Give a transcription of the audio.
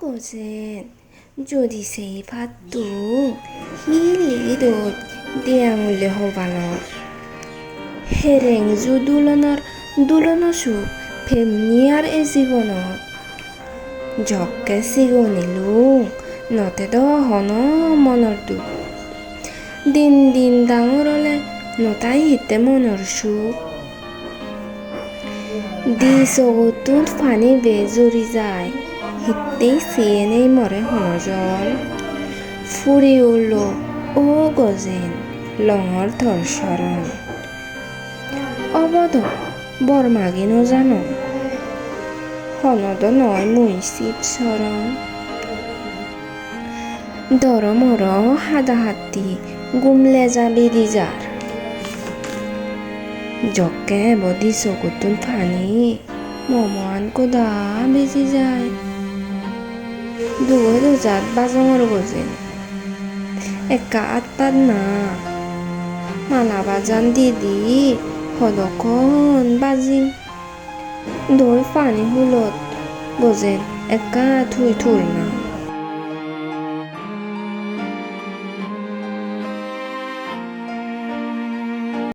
거젠 যদি সেই 파뚱 힐리도 디앙울레 호발로 헤랭주 둘러너수 뱀니알 에 জীবনত জককে চিগনিলো নতেতো হন মনৰ দুখ দিন দিন ডাঙৰ হলে নতাই হিতে মনৰ সুখ দি চকুটোত পানী বেজুৰি যায় হিতে চিয়েনেই মৰে হনজন ফুৰি উলো ও গজেন লঙৰ ধৰ্ষৰণ অবধ বৰমাগি নজানো হনদ নয় মুই শিৱচৰণ দৰ মৰ হাদা হাতী গুমলে যাবি দি যাৰ জকে বদি চকুটোত পানী মমান কোদা বেজি যায় দুগৈ দুজাত বাজঙৰ গজেন একা আত্মাত না মালাবা জান দিদি সদখন বাজিম দৈ পানী হুলত গজেন একা থুই থুল না